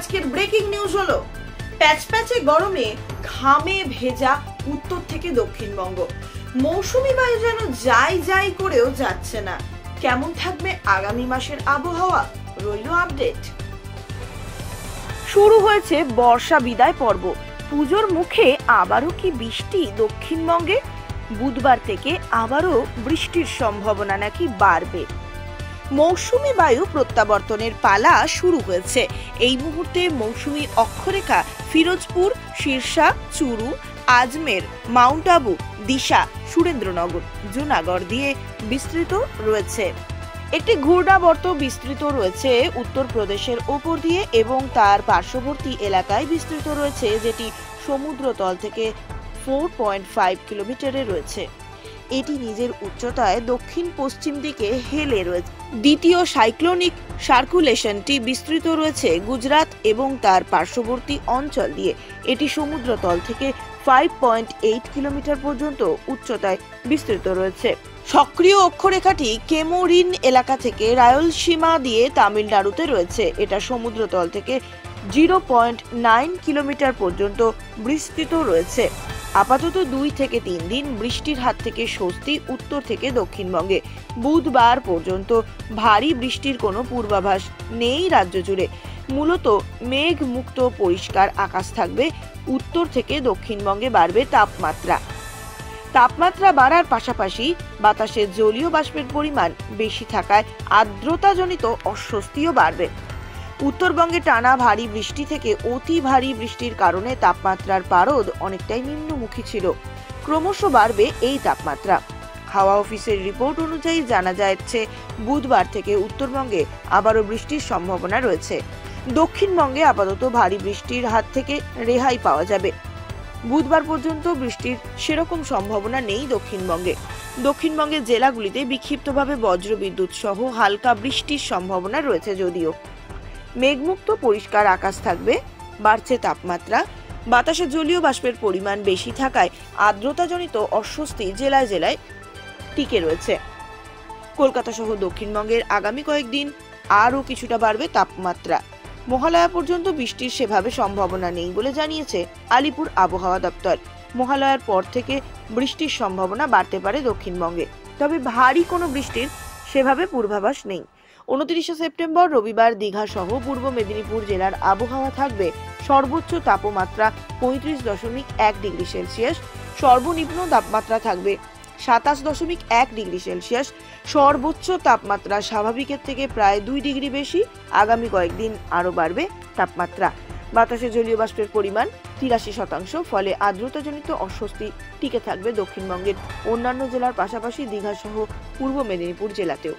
আজকের breaking news হলো প্যাচপ্যাচে গরমে ঘামে ভেজা উত্তর থেকে দক্ষিণবঙ্গ। মৌসুমী বায়ু যেন যাই করেও যাচ্ছে না। কেমন থাকবে আগামী মাসের আবহাওয়া, রইল আপডেট। শুরু হয়েছে বর্ষা বিদায় পর্ব। পুজোর মুখে আবারও কি বৃষ্টি দক্ষিণবঙ্গে? বুধবার থেকে আবারও বৃষ্টির সম্ভাবনা নাকি বাড়বে। মৌসুমী বায়ু প্রত্যাবর্তনের পালা শুরু হয়েছে। এই মুহূর্তে মৌসুমী অক্ষরেখা ফিরোজপুর, সিরসা, চুরু, আজমের, মাউন্ট আবু, দিশা, সুরেন্দ্রনগর, জুনাগড় দিয়ে বিস্তৃত রয়েছে। একটি ঘূর্ণাবর্ত বিস্তৃত রয়েছে উত্তরপ্রদেশের ওপর দিয়ে এবং তার পার্শ্ববর্তী এলাকায় বিস্তৃত রয়েছে, যেটি সমুদ্রতল থেকে 4.5 কিলোমিটারে রয়েছে। এটি নিজের উচ্চতায় দক্ষিণ পশ্চিম দিকে হেলে রয়েছে। দ্বিতীয় সাইক্লোনিক সার্কুলেশনটি বিস্তৃত রয়েছে গুজরাট এবং তার পার্শ্ববর্তী অঞ্চল দিয়ে। এটি সমুদ্রতল থেকে 5.8 কিলোমিটার পর্যন্ত উচ্চতায় বিস্তৃত রয়েছে। সক্রিয় অক্ষরেখাটি কেমোরিন এলাকা থেকে রায়লসীমা দিয়ে তামিলনাড়ুতে রয়েছে। এটা সমুদ্রতল থেকে 0.9 কিলোমিটার পর্যন্ত বিস্তৃত রয়েছে। আপাতত 2 থেকে 3 দিন বৃষ্টির হাত থেকে স্বস্তি উত্তর থেকে দক্ষিণবঙ্গে। বুধবার পর্যন্ত ভারী বৃষ্টির কোনো পূর্বাভাস নেই রাজ্য জুড়ে। মূলত মেঘ মুক্ত পরিষ্কার আকাশ থাকবে। উত্তর থেকে দক্ষিণবঙ্গে বাড়বে তাপমাত্রা বাড়ার পাশাপাশি বাতাসে জলীয় বাষ্পের পরিমাণ বেশি থাকায় আর্দ্রতাজনিত অস্বস্তিও বাড়বে। উত্তরবঙ্গে টানা ভারী বৃষ্টি থেকে অতি ভারী বৃষ্টির কারণে তাপমাত্রার পারদ অনেকটাই নিম্নমুখী ছিল। ক্রমশ বাড়বে এই তাপমাত্রা। হাওয়া অফিসের রিপোর্ট অনুযায়ী জানা যাচ্ছে বুধবার থেকে উত্তরবঙ্গে আবারও বৃষ্টির সম্ভাবনা রয়েছে। দক্ষিণবঙ্গে আপাতত ভারী বৃষ্টির হাত থেকে রেহাই পাওয়া যাবে। বুধবার পর্যন্ত বৃষ্টির সেরকম সম্ভাবনা নেই দক্ষিণবঙ্গের জেলাগুলিতে বিক্ষিপ্তভাবে বজ্রবিদ্যুৎ সহ হালকা বৃষ্টির সম্ভাবনা রয়েছে। যদিও মেঘমুক্ত পরিষ্কার আকাশ থাকবে, বাড়ছে তাপমাত্রা। বাতাসে জলীয় বাষ্পের পরিমাণ বেশি থাকায় আর্দ্রতাজনিত অস্বস্তি জেলায় টিকে রয়েছে। কলকাতা সহ দক্ষিণবঙ্গের আগামী কয়েকদিন আরও কিছুটা বাড়বে তাপমাত্রা। মহালয়া পর্যন্ত বৃষ্টির সেভাবে সম্ভাবনা নেই বলে জানিয়েছে আলিপুর আবহাওয়া দপ্তর। মহালয়ার পর থেকে বৃষ্টির সম্ভাবনা বাড়তে পারে দক্ষিণবঙ্গে, তবে ভারী কোনো বৃষ্টির সেভাবে পূর্বাভাস নেই। 29 সেপ্টেম্বর রবিবার দীঘা সহ পূর্ব মেদিনীপুর জেলার আবহাওয়া থাকবে সর্বোচ্চ তাপমাত্রা 35.1 ডিগ্রি সেলসিয়াস, সর্বনিম্ন তাপমাত্রা থাকবে 27.1 ডিগ্রি সেলসিয়াস। সর্বোচ্চ তাপমাত্রা স্বাভাবিকের থেকে প্রায় 2 ডিগ্রি বেশি। আগামী কয়েকদিন আরও বাড়বে তাপমাত্রা। বাতাসে জলীয় বাষ্পের পরিমাণ 83%, ফলে আর্দ্রতাজনিত অস্বস্তি টিকে থাকবে দক্ষিণবঙ্গের অন্যান্য জেলার পাশাপাশি দীঘা সহ পূর্ব মেদিনীপুর জেলাতেও।